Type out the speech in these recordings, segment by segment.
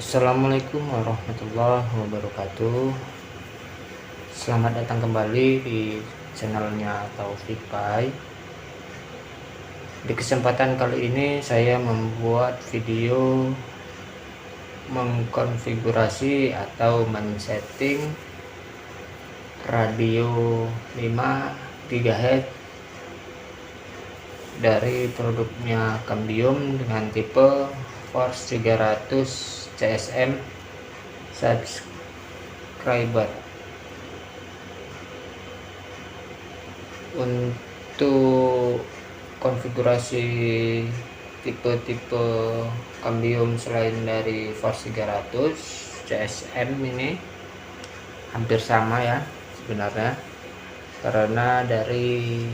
Assalamualaikum warahmatullahi wabarakatuh. Selamat datang kembali di channelnya Taufik Pai. Di kesempatan kali ini saya membuat video mengkonfigurasi atau men-setting radio 5 GHz dari produknya Cambium dengan tipe Force 300 CSM subscriber. Untuk konfigurasi tipe-tipe Cambium selain dari Force 300 CSM ini hampir sama ya sebenarnya, karena dari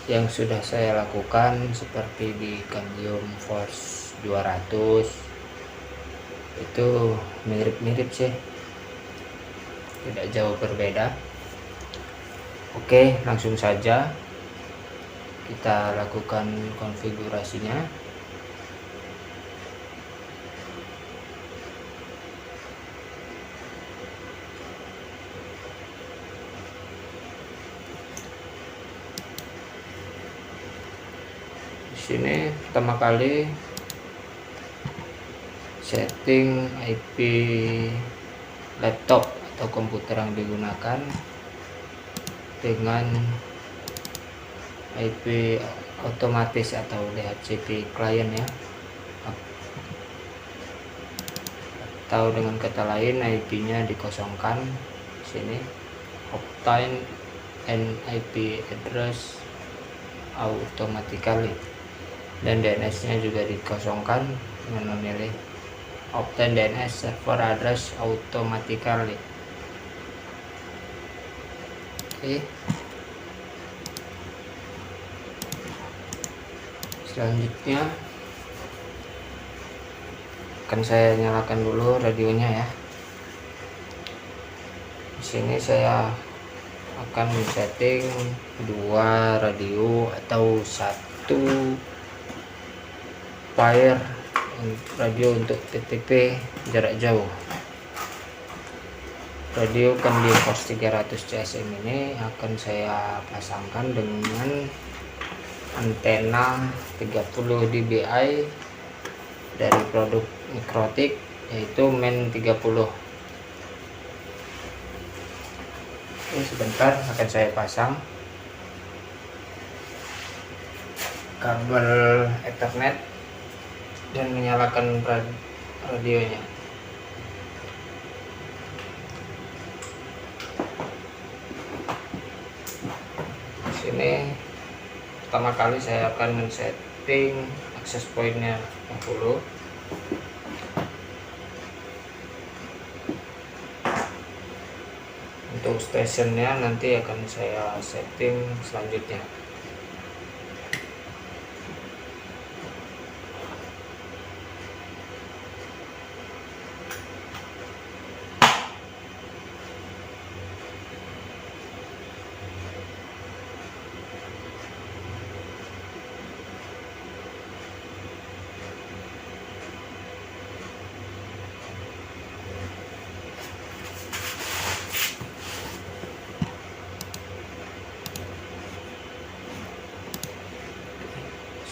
yang sudah saya lakukan seperti di Cambium Force 200 itu mirip-mirip sih, tidak jauh berbeda. Oke, langsung saja kita lakukan konfigurasinya. Di sini pertama kali setting IP laptop atau komputer yang digunakan dengan IP otomatis atau DHCP client ya, atau dengan kata lain IP-nya dikosongkan. Di sini obtain an IP address automatically, dan DNS-nya juga dikosongkan dengan memilih obtain DNS server address automatically. Oke. Selanjutnya akan saya nyalakan dulu radionya ya. Di sini saya akan setting 2 radio atau 1 pair radio untuk TTP jarak jauh. Radio Cambium Force 300 CSM ini akan saya pasangkan dengan antena 30 dBi dari produk Mikrotik, yaitu MAN 30. Ini sebentar akan saya pasang kabel Ethernet dan menyalakan radionya. Di sini pertama kali saya akan men-setting access point-nya dahulu. Untuk stationnya nanti akan saya setting selanjutnya.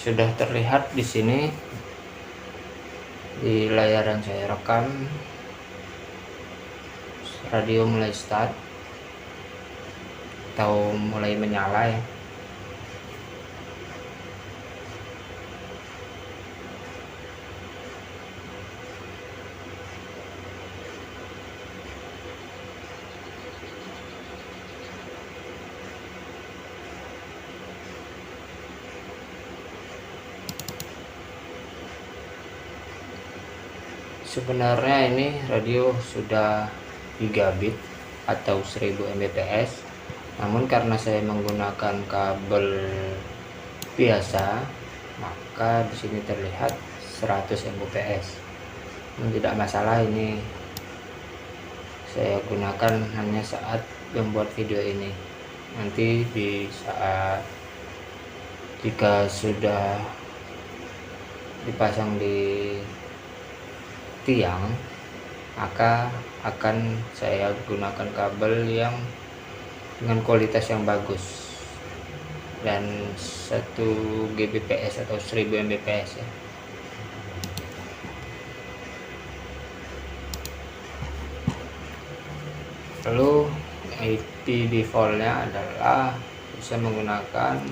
Sudah terlihat di sini di layar yang saya rekam, radio mulai start atau mulai menyala ya. Sebenarnya ini radio sudah gigabit atau 1000 Mbps, namun karena saya menggunakan kabel biasa, maka di sini terlihat 100 Mbps. Tidak masalah, ini saya gunakan hanya saat membuat video ini. Nanti di saat jika sudah dipasang di tiang, maka akan saya gunakan kabel yang dengan kualitas yang bagus dan 1 Gbps atau 1000 Mbps ya. Lalu IP defaultnya adalah bisa menggunakan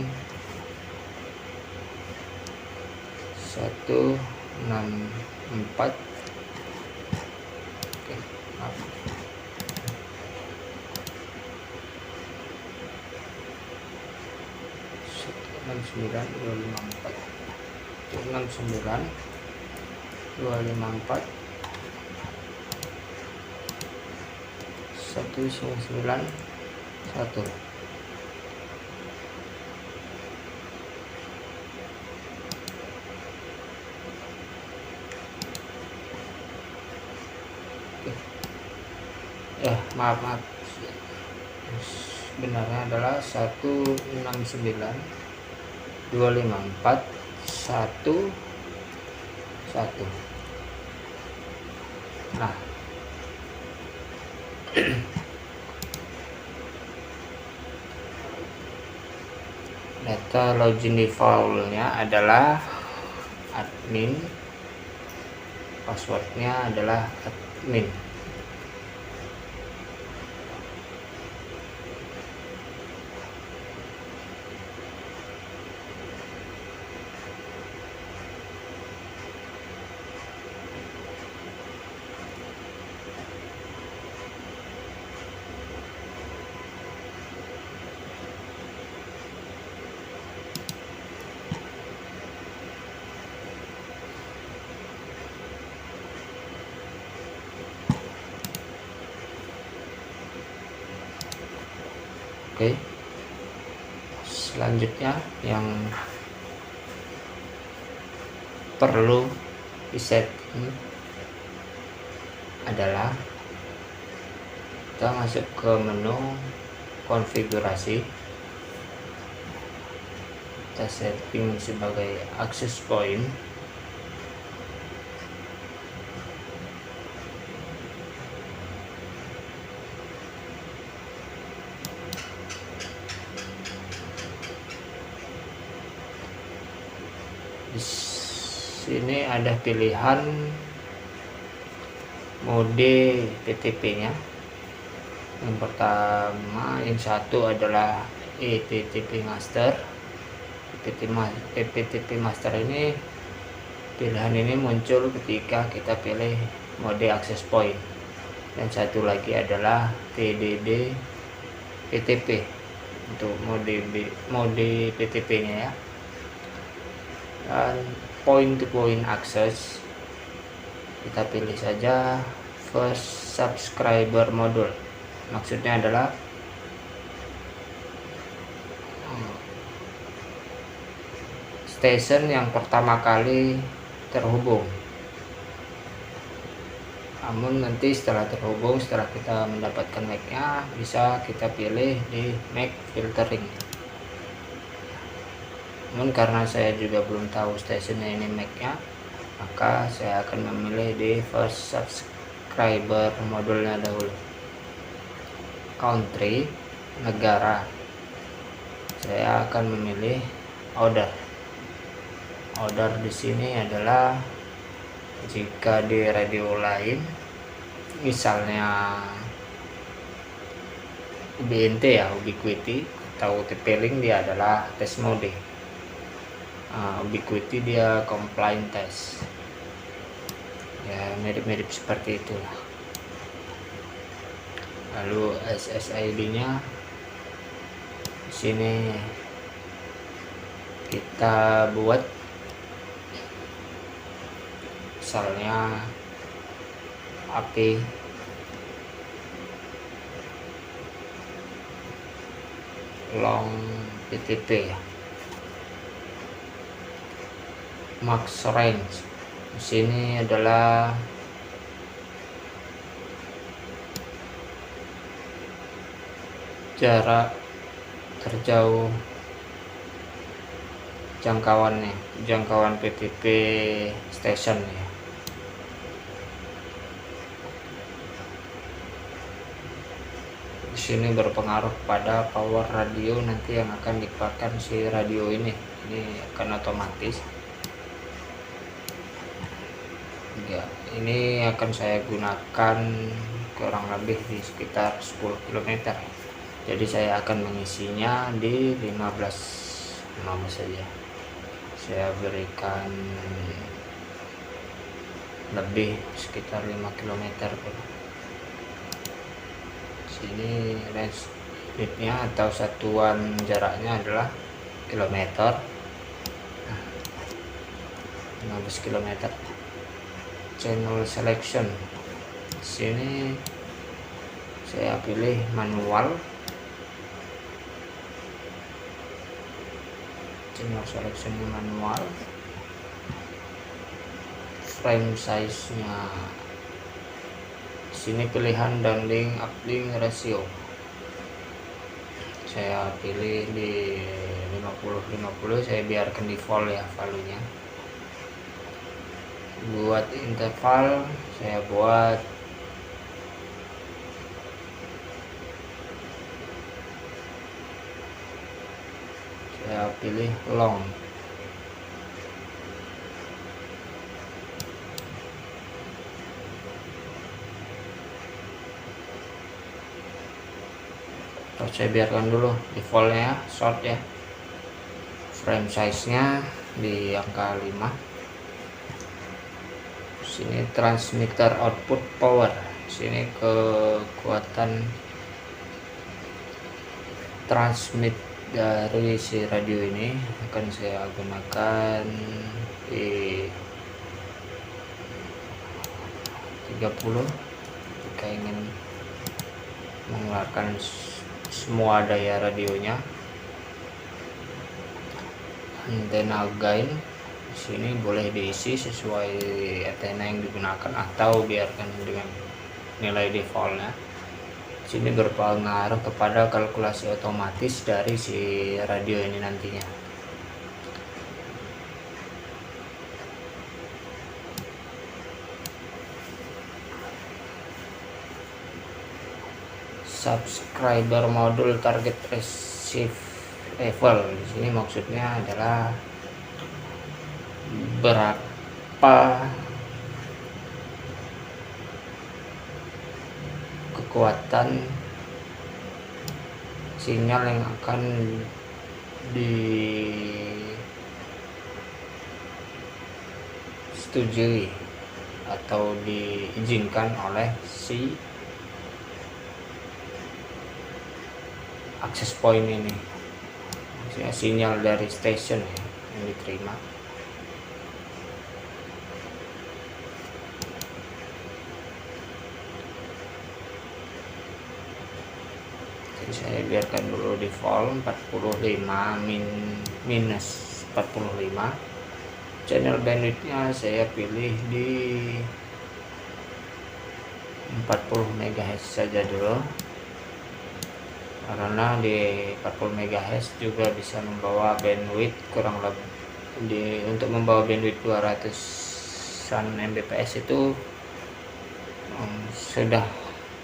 164. Oke, maaf. 169.254 169.254 191. Maaf sebenarnya adalah 169.254.1.1. Nah, data login defaultnya adalah admin, passwordnya adalah admin. Oke, selanjutnya yang perlu disetting adalah kita masuk ke menu konfigurasi, kita setting sebagai access point. Di sini ada pilihan mode PTP-nya. Yang pertama, yang satu adalah EPTP Master. EPTP Master ini, pilihan ini muncul ketika kita pilih mode access point. Dan satu lagi adalah TDD PTP untuk mode PTP-nya ya. Dan point to point access kita pilih saja first subscriber module. Maksudnya adalah station yang pertama kali terhubung. Namun nanti setelah terhubung, setelah kita mendapatkan MAC-nya, bisa kita pilih di MAC filtering. Namun karena saya juga belum tahu stationnya ini MAC-nya, maka saya akan memilih di first subscriber modulnya dahulu. Country, negara, saya akan memilih order. Order di sini adalah jika di radio lain, misalnya UBNT ya, Ubiquiti atau TP-Link, dia adalah test mode. Ubiquiti dia compliant test ya, mirip-mirip seperti itulah. Lalu SSID nya di sini kita buat misalnya AP long PTP ya, max range. Di sini adalah jarak terjauh jangkauan PTP station ya. sini berpengaruh pada power radio nanti yang akan dikeluarkan si radio ini akan otomatis. Ya, ini akan saya gunakan kurang lebih di sekitar 10 km. Jadi saya akan mengisinya di 15 saja. Saya berikan lebih sekitar 5 km. Sini range speednya atau satuan jaraknya adalah kilometer. 15 km. Channel selection, sini saya pilih manual. Channel selection manual. Frame size nya sini pilihan downlink uplink ratio, saya pilih di 50-50, saya biarkan default ya value-nya. Buat interval saya buat pilih long. Terus saya biarkan dulu defaultnya short ya. Frame size nya di angka 5. Sini transmitter output power, sini kekuatan transmit dari si radio ini akan saya gunakan di 30 jika ingin mengeluarkan semua daya radionya. Antena gain sini boleh diisi sesuai antena yang digunakan atau biarkan dengan nilai defaultnya. Sini berpengaruh kepada kalkulasi otomatis dari si radio ini nantinya. Subscriber module target receive level, di sini maksudnya adalah berapa kekuatan sinyal yang akan disetujui atau diizinkan oleh si access point ini. Maksudnya sinyal dari station ya, yang diterima. Jadi saya biarkan dulu default 45 minus 45. Channel bandwidthnya saya pilih di 40 MHz saja dulu, karena di 40 MHz juga bisa membawa bandwidth kurang lebih untuk membawa bandwidth 200-an Mbps itu sudah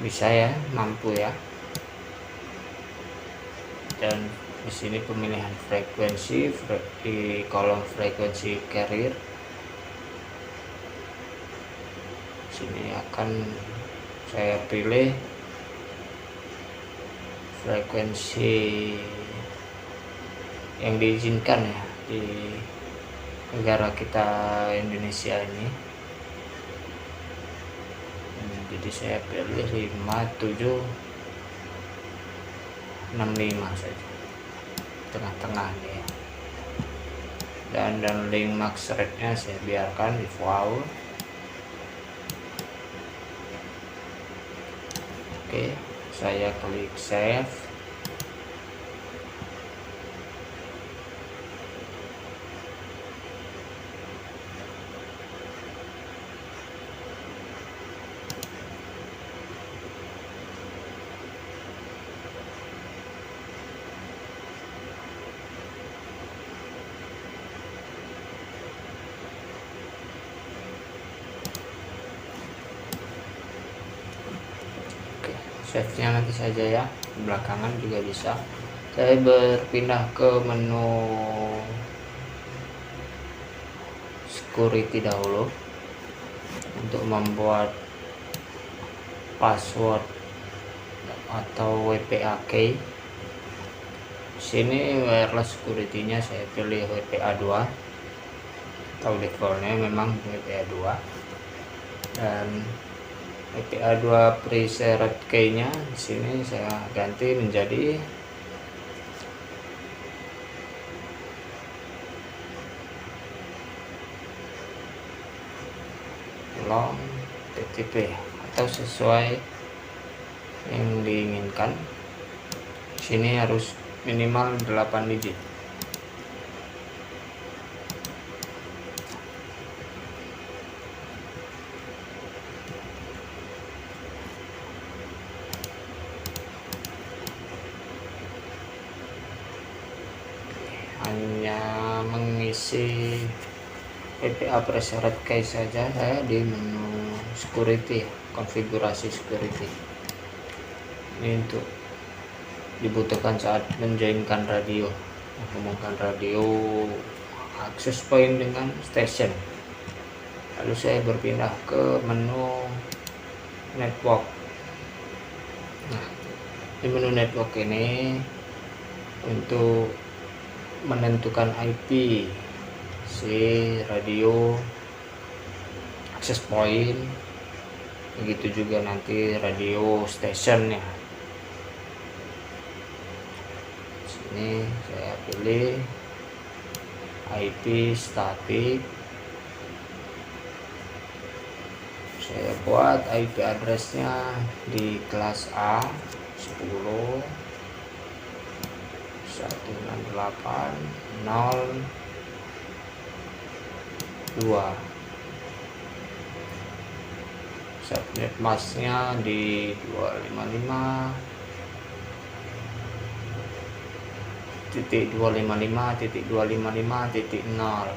bisa ya, mampu ya. Dan di sini pemilihan frekuensi di kolom frekuensi carrier, sini akan saya pilih frekuensi yang diizinkan ya di negara kita Indonesia ini. Jadi saya pilih 5765 saja, tengah-tengah nih ya. Dan downlink max rate nya saya biarkan default. Oke, saya klik save. Save nya nanti saja ya, belakangan juga bisa. Saya berpindah ke menu security dahulu untuk membuat password atau WPA key. Sini wireless security-nya saya pilih WPA 2 atau defaultnya memang WPA 2, dan WPA 2 preset key-nya di sini saya ganti menjadi long TTP atau sesuai yang diinginkan. Sini harus minimal 8 digit. Hanya mengisi WPA preset key saja saya di menu security, konfigurasi security. Ini untuk dibutuhkan saat menjoinkan radio, menghubungkan radio access point dengan station. Lalu saya berpindah ke menu network. Nah, di menu network ini untuk menentukan IP si radio access point, begitu juga nanti radio stationnya. Sini saya pilih IP static. Saya buat IP addressnya di kelas A 10 168.0.2. Subnet masknya di 255.255.255.0.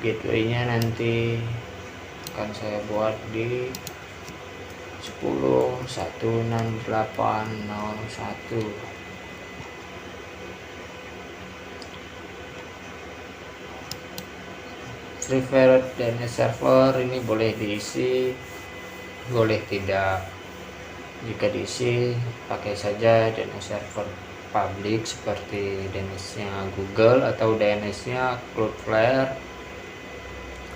Gateway-nya nanti akan saya buat di 10.168.0.1. Preferred DNS server ini boleh diisi, boleh tidak. Jika diisi, pakai saja DNS server public seperti DNS-nya Google atau DNS-nya Cloudflare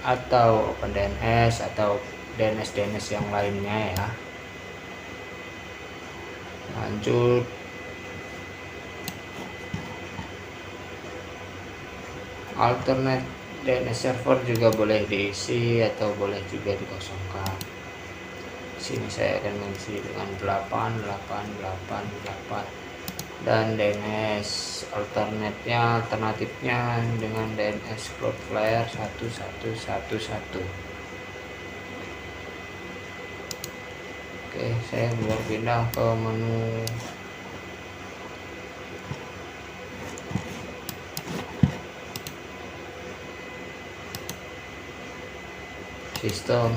atau OpenDNS atau DNS yang lainnya ya. Lanjut, alternate DNS server juga boleh diisi atau boleh juga dikosongkan. Sini saya akan mengisi dengan 8888 dan DNS alternatifnya dengan DNS Cloudflare 1111. Oke, saya berpindah ke menu sistem.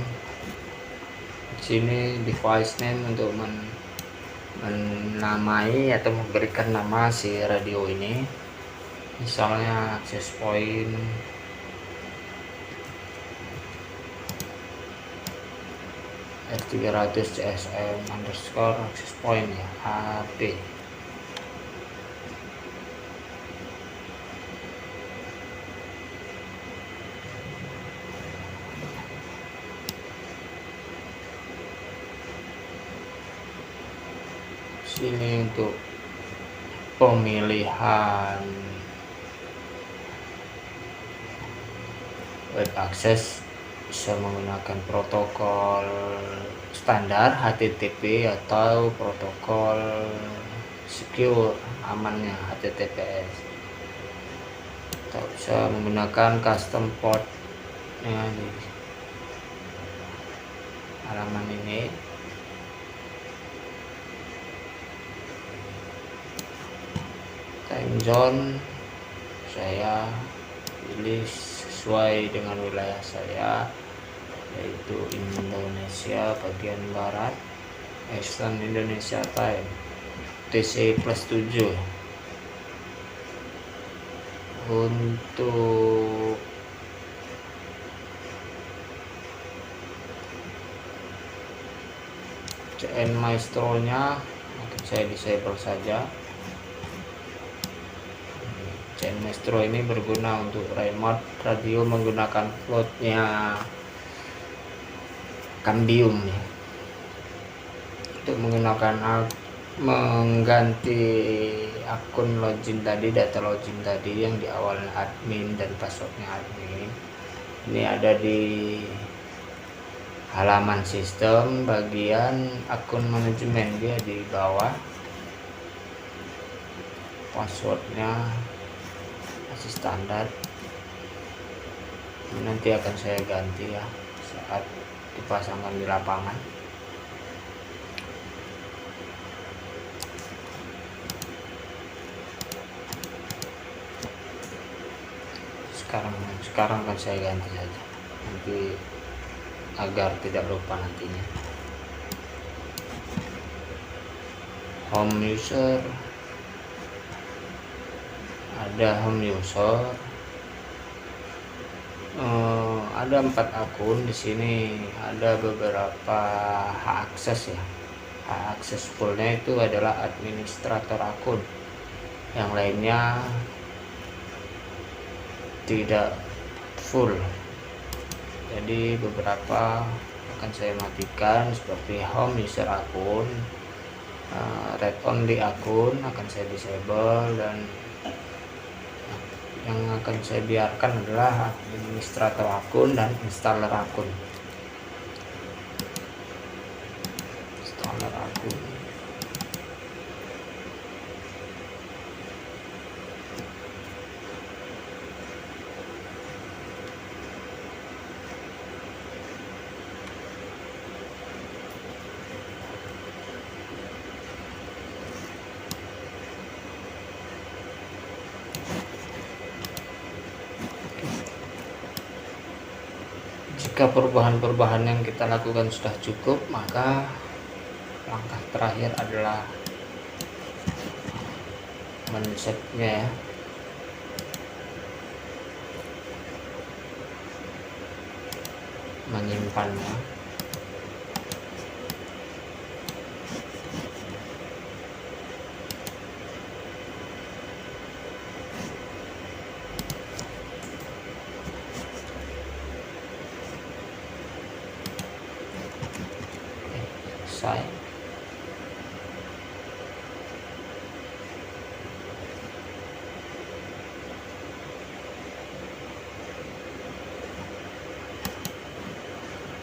Sini device name untuk menamai atau memberikan nama si radio ini, misalnya access point R300 CSM underscore access point ya, HP. Sini untuk pemilihan web access bisa menggunakan protokol standar HTTP atau protokol secure amannya HTTPS, atau bisa menggunakan custom port di halaman ini. Time zone saya pilih sesuai dengan wilayah saya, yaitu Indonesia bagian barat, Eastern Indonesia time. UTC plus 7. Untuk CN Maestro nya saya disable saja. CN Maestro ini berguna untuk remote radio menggunakan slotnya Cambium ya. Untuk mengganti akun login tadi, data login tadi yang di awalnya admin dan passwordnya admin, ini ada di halaman sistem bagian akun manajemen, dia di bawah. Passwordnya masih standar, nanti akan saya ganti ya saat dipasangkan di lapangan. Sekarang kan saya ganti saja nanti agar tidak lupa nantinya. Home user, ada home user, ada 4 akun di sini. Ada beberapa hak akses ya. Hak akses fullnya itu adalah administrator akun, yang lainnya tidak full. Jadi beberapa akan saya matikan, seperti home user akun, read only akun akan saya disable, dan yang akan saya biarkan adalah administrator akun dan installer akun. Installer akun. Jika perubahan-perubahan yang kita lakukan sudah cukup, maka langkah terakhir adalah men-setnya ya. Menyimpannya. Selesai.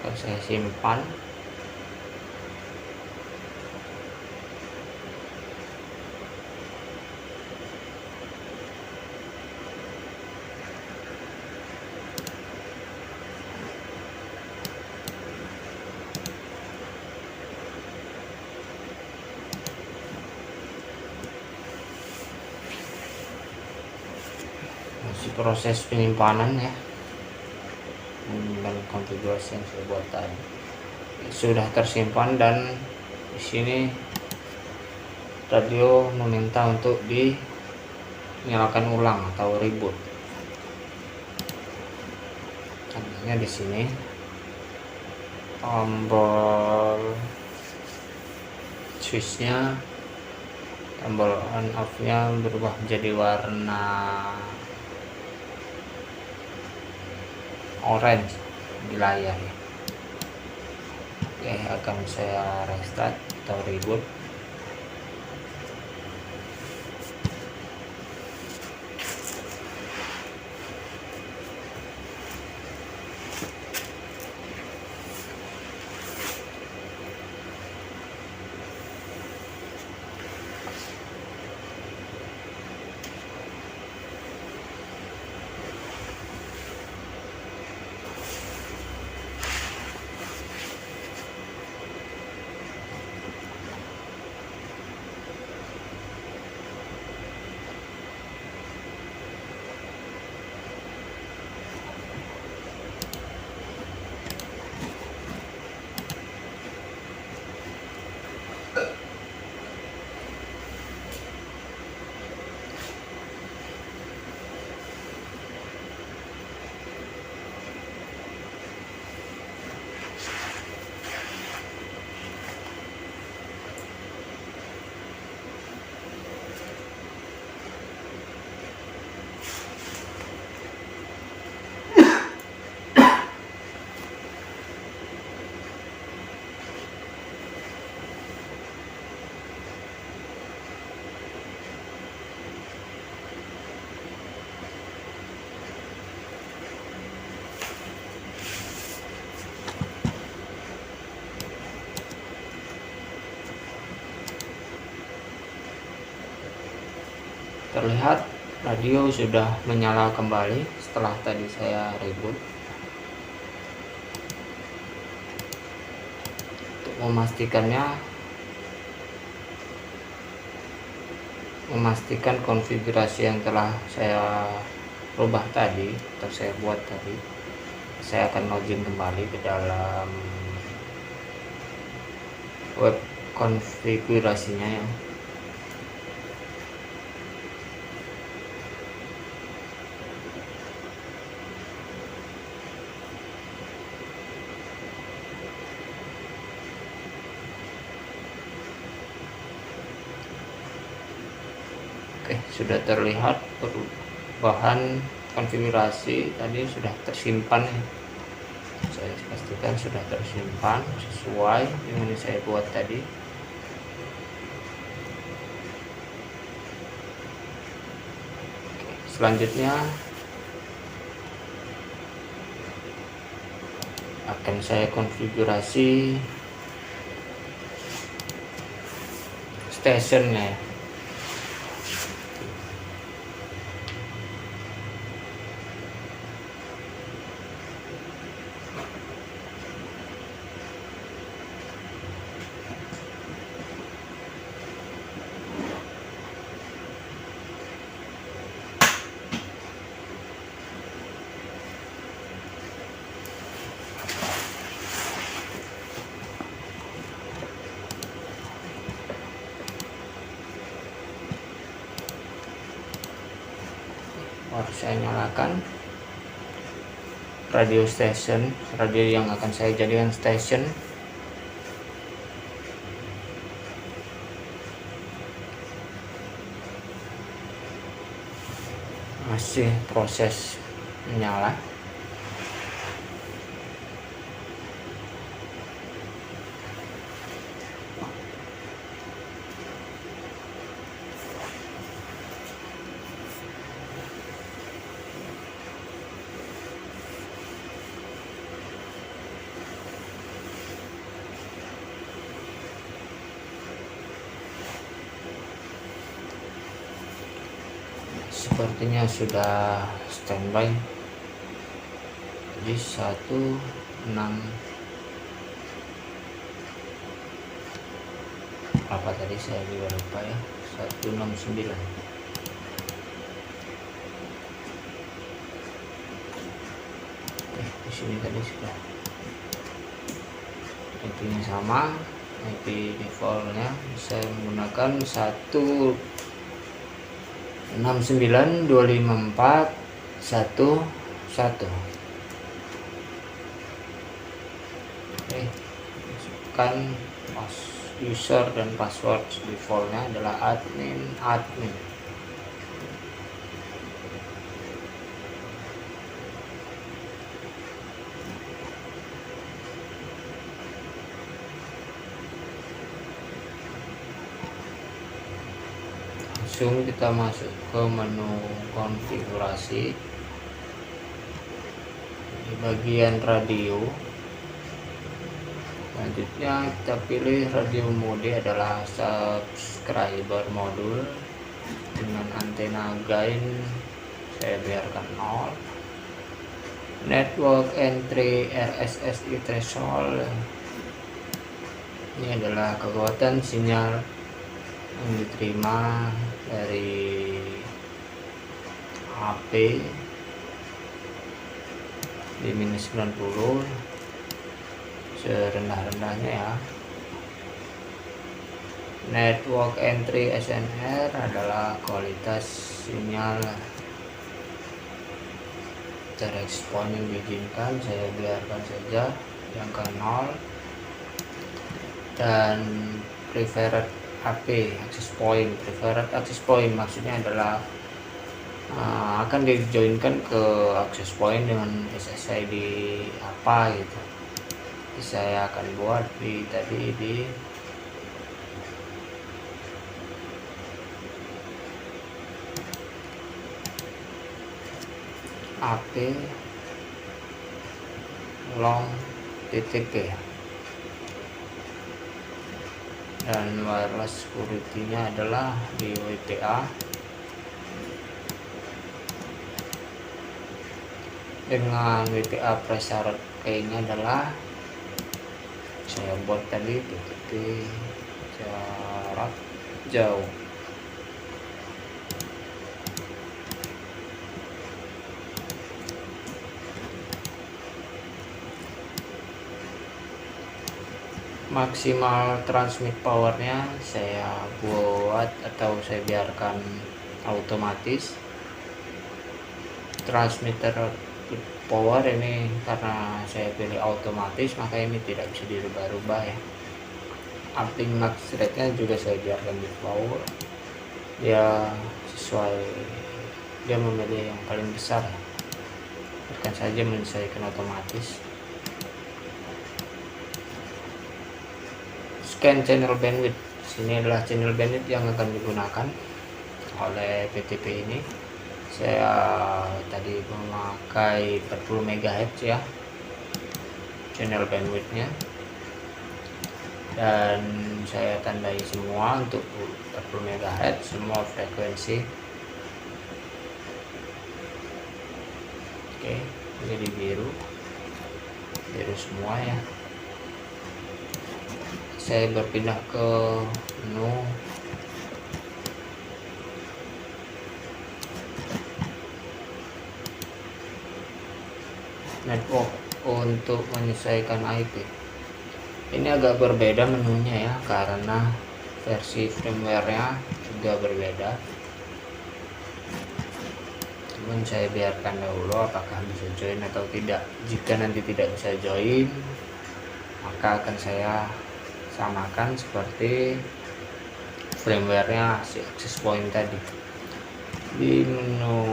Akan saya simpan. Masih proses penyimpanan ya, dan konfigurasi yang saya buat tadi sudah tersimpan, dan di sini radio meminta untuk dinyalakan ulang atau reboot. Contohnya di sini tombol switchnya, tombol on off nya berubah menjadi warna orange di layar ya. Oke, akan saya restart atau reboot. Terlihat radio sudah menyala kembali setelah tadi saya reboot. Untuk memastikan konfigurasi yang telah saya rubah tadi atau saya buat tadi, saya akan login kembali ke dalam web konfigurasinya ya. Oke, sudah terlihat perubahan konfigurasi tadi sudah tersimpan ya. Saya pastikan sudah tersimpan sesuai dengan yang saya buat tadi. Oke, selanjutnya akan saya konfigurasi stationnya. Harus saya nyalakan radio station, radio yang akan saya jadikan station. Masih proses menyala. Sepertinya sudah standby. Jadi 16 apa tadi saya juga lupa ya, 169. Di sini tadi sudah IP-nya sama, IP defaultnya saya menggunakan 169.254.1.1. Oke, masukkan user dan password defaultnya adalah admin. Langsung kita masuk ke menu konfigurasi. Di bagian radio, selanjutnya kita pilih radio mode adalah subscriber modul dengan antena gain saya biarkan 0. Network entry RSSI threshold, ini adalah kekuatan sinyal yang diterima dari HP di minus 90 serendah-rendahnya ya. Network entry SNR adalah kualitas sinyal terexpon yang diizinkan, saya biarkan saja yang ke 0. Dan preferred HP access point maksudnya adalah akan dijoinkan ke access point dengan SSID apa gitu. Jadi saya akan buat di AP long TTP dan wireless security-nya adalah di WPA dengan WTA pressure kayaknya adalah saya buat tadi titik jarak jauh. Maksimal transmit powernya saya buat atau saya biarkan otomatis. Transmitter power ini karena saya pilih otomatis, maka ini tidak bisa dirubah-rubah ya. Uplink max rate nya juga saya biarkan di power, dia sesuai, dia memilih yang paling besar, biarkan saja menyesuaikan otomatis. Scan channel bandwidth, sini adalah channel bandwidth yang akan digunakan oleh PTP ini. Saya tadi memakai 40 MHz ya channel bandwidthnya, dan saya tandai semua untuk 40 MHz semua frekuensi. Oke, jadi biru semua ya. Saya berpindah ke menu network untuk menyesuaikan IP. Ini agak berbeda menunya ya, karena versi firmware-nya juga berbeda. Cuman saya biarkan dahulu apakah bisa join atau tidak. Jika nanti tidak bisa join, maka akan saya samakan seperti firmware-nya si access point tadi. Di menu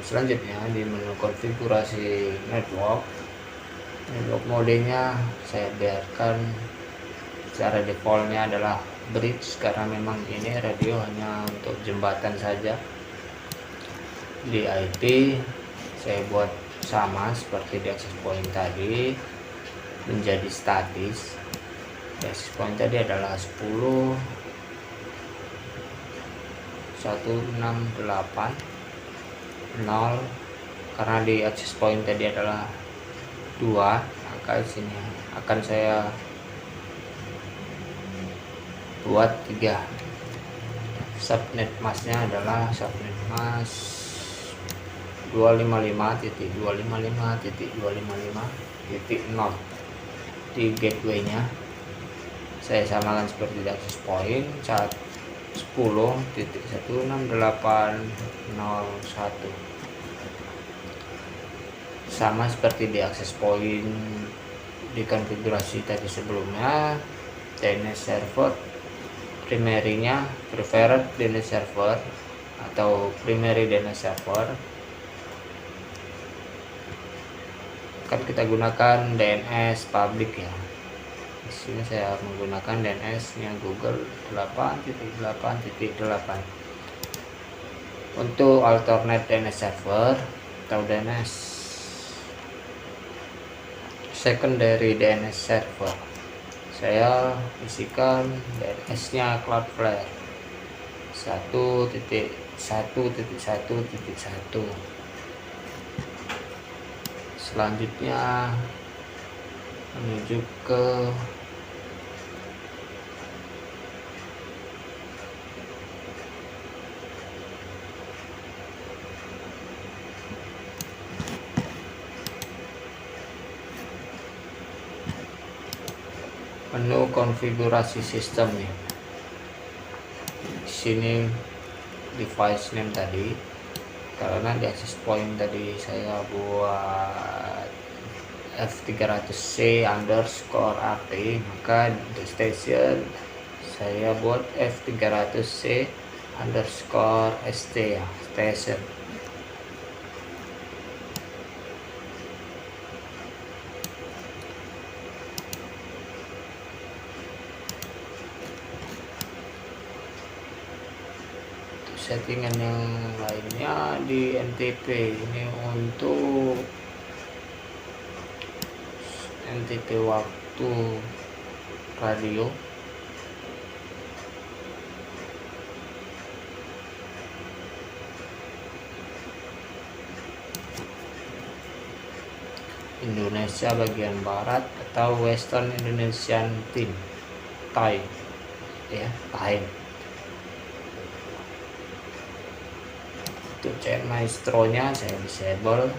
selanjutnya, di menu konfigurasi network modenya saya biarkan secara defaultnya adalah bridge, karena memang ini radio hanya untuk jembatan saja. Di IP saya buat sama seperti di access point tadi, menjadi statis. Di access point tadi adalah 10.168.0, karena di access point tadi adalah 2, maka sini akan saya buat 3. Subnet masknya adalah subnet mask 255.255.255.0. di gateway-nya saya samakan seperti di access point, 10.168.01, sama seperti di access point di konfigurasi tadi sebelumnya. DNS server primary-nya preferred DNS server atau primary DNS server, kan kita gunakan DNS public ya. Di sini saya menggunakan DNS-nya Google 8.8.8. Untuk alternate DNS server atau DNS secondary DNS server, saya isikan DNS-nya Cloudflare 1.1.1.1. Selanjutnya menuju ke menu konfigurasi sistem nih. Di sini device name tadi, karena di access point tadi saya buat F300C underscore RT, maka di station saya buat F300C underscore ST ya, station. Settingan yang lainnya di NTP, ini untuk NTP waktu radio. Indonesia bagian barat atau Western Indonesian Time ya, time. Untuk chat maestronya saya disable,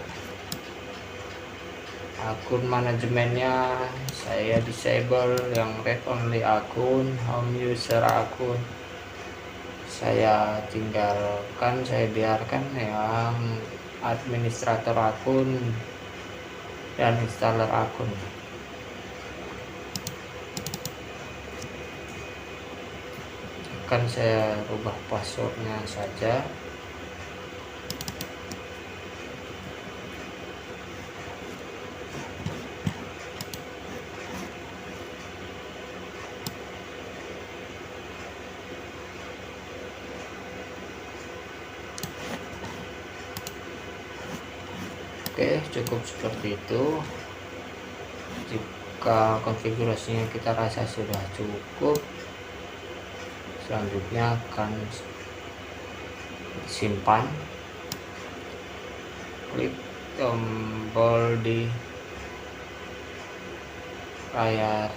akun manajemennya saya disable, yang read only akun, home user akun saya tinggalkan, saya biarkan. Yang administrator akun dan installer akun akan saya rubah passwordnya saja. Oke, cukup seperti itu. Jika konfigurasinya kita rasa sudah cukup, selanjutnya akan simpan. Klik tombol di layar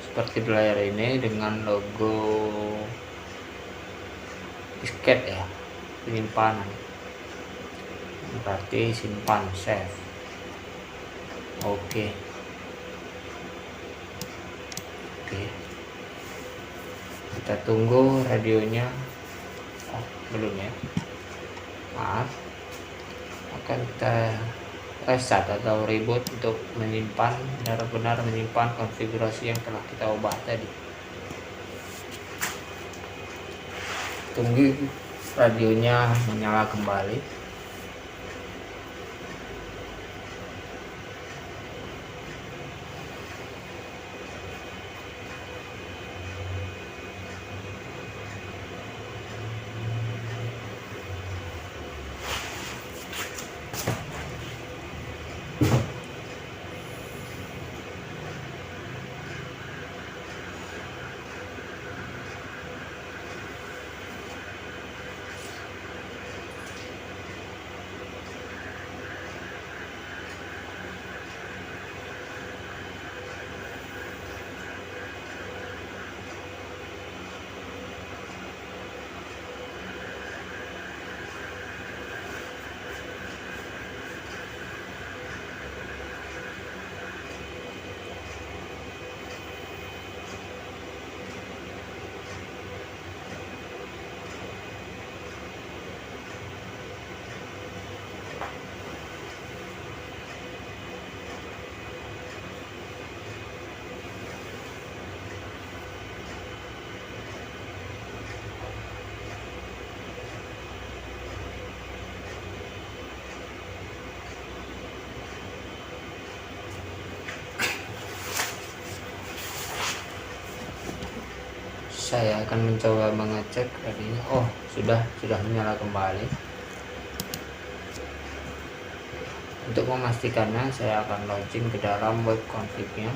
seperti di layar ini dengan logo disket ya, penyimpanan, berarti simpan, save. Oke, kita tunggu radionya. Belum ya, maaf, akan kita reset atau reboot untuk menyimpan, benar-benar menyimpan konfigurasi yang telah kita ubah tadi. Tunggu radionya menyala kembali. Saya akan mencoba mengecek tadinya. Oh, sudah menyala kembali. Untuk memastikannya, saya akan login ke dalam web config-nya.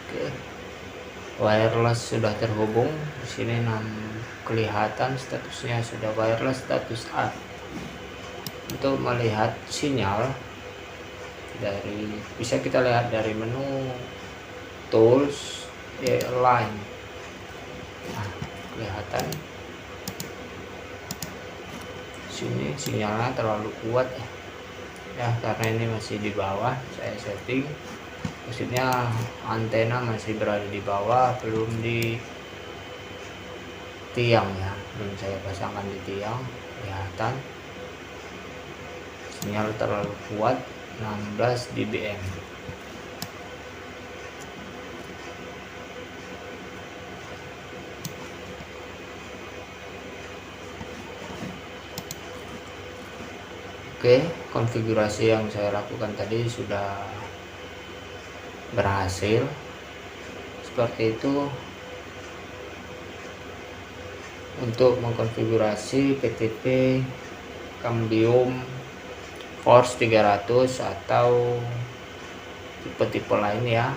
Oke, wireless sudah terhubung. Di sini kelihatan statusnya sudah wireless status up. Untuk melihat sinyal bisa kita lihat dari menu tools line. Nah, kelihatan sini sinyalnya terlalu kuat ya, karena ini masih di bawah. Saya setting, maksudnya antena masih berada di bawah, belum di tiang ya, belum saya pasangkan di tiang. Kelihatan sinyal terlalu kuat, 16 dBm. Oke, konfigurasi yang saya lakukan tadi sudah berhasil. Seperti itu untuk mengkonfigurasi PTP Cambium Force 300 atau tipe-tipe lain ya,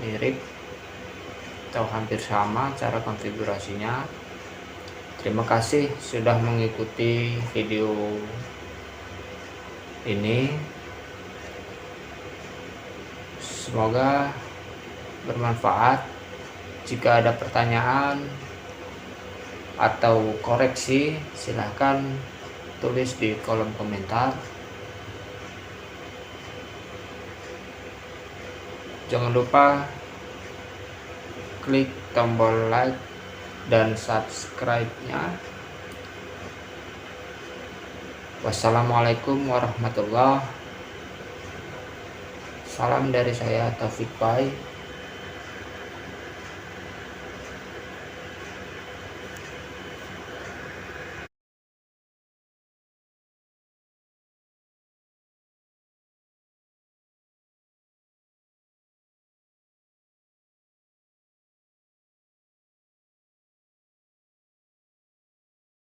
mirip atau hampir sama cara konfigurasinya. Terima kasih sudah mengikuti video ini. Semoga bermanfaat. Jika ada pertanyaan atau koreksi, silahkan tulis di kolom komentar. Jangan lupa klik tombol like dan subscribe-nya. Wassalamualaikum warahmatullahi wabarakatuh. Salam dari saya, Taufik Pai.